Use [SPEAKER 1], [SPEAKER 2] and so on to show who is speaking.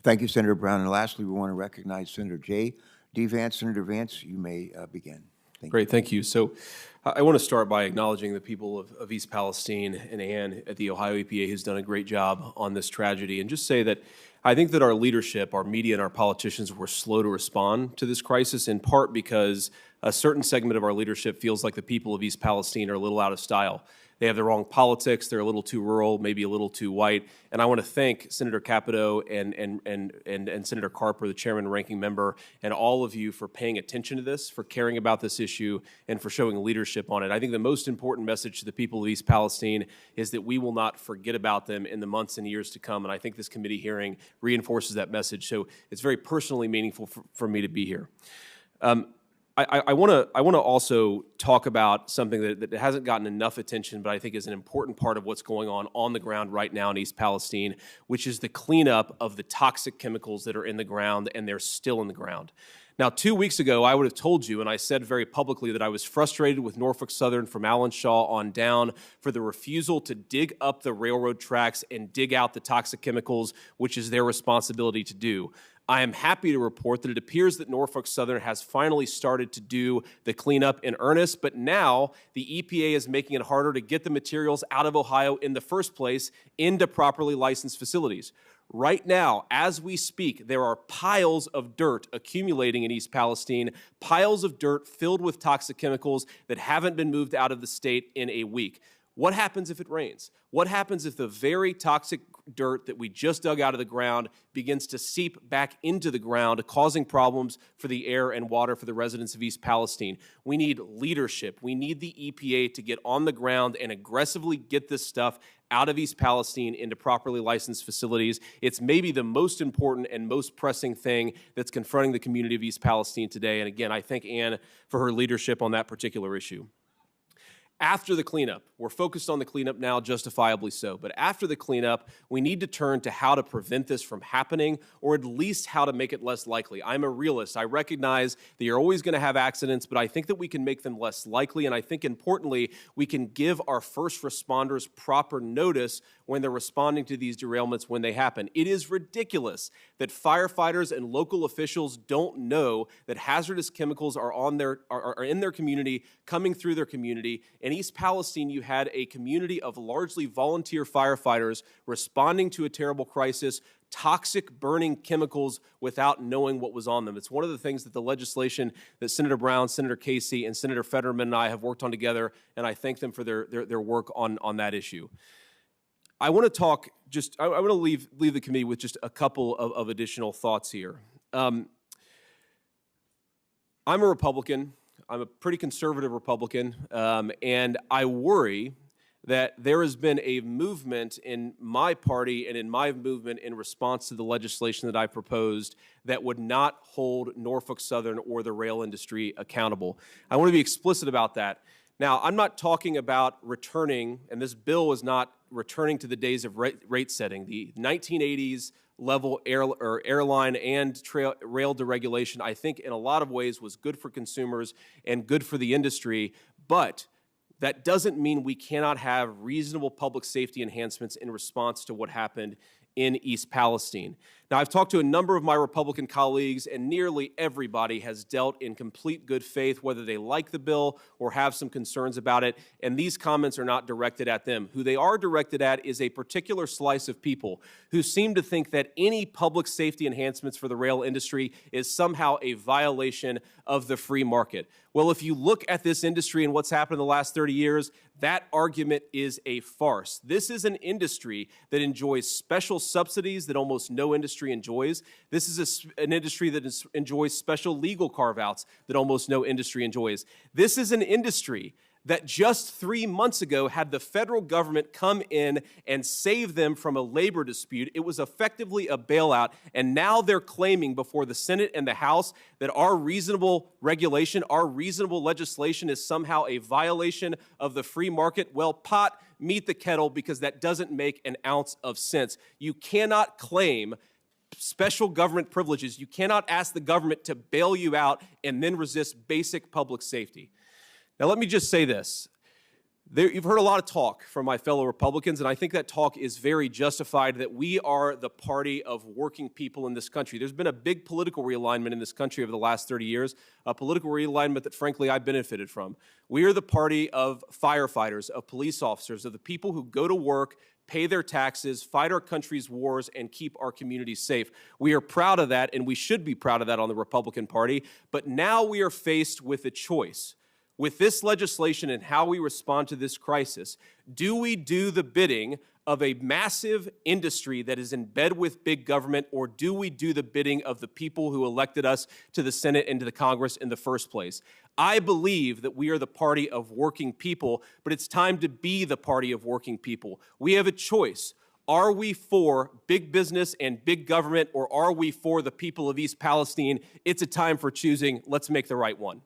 [SPEAKER 1] Thank you, Senator Brown. And lastly, we want to recognize Senator JD Vance. Senator Vance, you may begin.
[SPEAKER 2] Great, thank you. So I want to start by acknowledging the people of East Palestine and Ann at the Ohio EPA, who's done a great job on this tragedy, and just say that I think that our leadership, our media, and our politicians were slow to respond to this crisis, in part because a certain segment of our leadership feels like the people of East Palestine are a little out of style. They have the wrong politics, they're a little too rural, maybe a little too white. And I want to thank Senator Capito and Senator Carper, the chairman and ranking member, and all of you for paying attention to this, for caring about this issue, and for showing leadership on it. I think the most important message to the people of East Palestine is that we will not forget about them in the months and years to come. And I think this committee hearing reinforces that message. So it's very personally meaningful for me to be here. I want to also talk about something that hasn't gotten enough attention, but I think is an important part of what's going on the ground right now in East Palestine, which is the cleanup of the toxic chemicals that are in the ground, and they're still in the ground. Now, 2 weeks ago, I would have told you, and I said very publicly, that I was frustrated with Norfolk Southern from Allen Shaw on down for the refusal to dig up the railroad tracks and dig out the toxic chemicals, which is their responsibility to do. I am happy to report that it appears that Norfolk Southern has finally started to do the cleanup in earnest, but now the EPA is making it harder to get the materials out of Ohio in the first place into properly licensed facilities. Right now, as we speak, there are piles of dirt accumulating in East Palestine, piles of dirt filled with toxic chemicals that haven't been moved out of the state in a week. What happens if it rains? What happens if the very toxic dirt that we just dug out of the ground begins to seep back into the ground, causing problems for the air and water for the residents of East Palestine? We need leadership. We need the EPA to get on the ground and aggressively get this stuff out of East Palestine into properly licensed facilities. It's maybe the most important and most pressing thing that's confronting the community of East Palestine today. And again, I thank Ann for her leadership on that particular issue. After the cleanup, we're focused on the cleanup now, justifiably so, but after the cleanup, we need to turn to how to prevent this from happening, or at least how to make it less likely. I'm a realist. I recognize that you're always going to have accidents, but I think that we can make them less likely, and I think importantly, we can give our first responders proper notice when they're responding to these derailments when they happen. It is ridiculous that firefighters and local officials don't know that hazardous chemicals are in their community, coming through their community. In East Palestine, you had a community of largely volunteer firefighters responding to a terrible crisis, toxic burning chemicals without knowing what was on them. It's one of the things that the legislation that Senator Brown, Senator Casey, and Senator Fetterman and I have worked on together, and I thank them for their work on that issue. I want to leave the committee with just a couple of additional thoughts here. I'm a Republican. I'm a pretty conservative Republican, and I worry that there has been a movement in my party and in my movement in response to the legislation that I proposed that would not hold Norfolk Southern or the rail industry accountable. I want to be explicit about that. Now, I'm not talking about returning, and this bill is not returning to the days of rate setting. The 1980s level airline and rail deregulation, I think in a lot of ways was good for consumers and good for the industry, but that doesn't mean we cannot have reasonable public safety enhancements in response to what happened in East Palestine. Now, I've talked to a number of my Republican colleagues, and nearly everybody has dealt in complete good faith, whether they like the bill or have some concerns about it, and these comments are not directed at them. Who they are directed at is a particular slice of people who seem to think that any public safety enhancements for the rail industry is somehow a violation of the free market. Well, if you look at this industry and what's happened in the last 30 years, that argument is a farce. This is an industry that enjoys special subsidies that almost no industry enjoys. This is an industry that enjoys special legal carve-outs that almost no industry enjoys. This is an industry that just 3 months ago had the federal government come in and save them from a labor dispute. It was effectively a bailout, and now they're claiming before the Senate and the House that our reasonable regulation, our reasonable legislation is somehow a violation of the free market. Well, pot, meet the kettle, because that doesn't make an ounce of sense. You cannot claim special government privileges. You cannot ask the government to bail you out and then resist basic public safety. Now, let me just say this. You've heard a lot of talk from my fellow Republicans, and I think that talk is very justified, that we are the party of working people in this country. There's been a big political realignment in this country over the last 30 years, a political realignment that, frankly, I benefited from. We are the party of firefighters, of police officers, of the people who go to work, pay their taxes, fight our country's wars, and keep our communities safe. We are proud of that, and we should be proud of that on the Republican Party. But now we are faced with a choice. With this legislation and how we respond to this crisis, do we do the bidding of a massive industry that is in bed with big government, or do we do the bidding of the people who elected us to the Senate and to the Congress in the first place? I believe that we are the party of working people, but it's time to be the party of working people. We have a choice. Are we for big business and big government, or are we for the people of East Palestine? It's a time for choosing. Let's make the right one.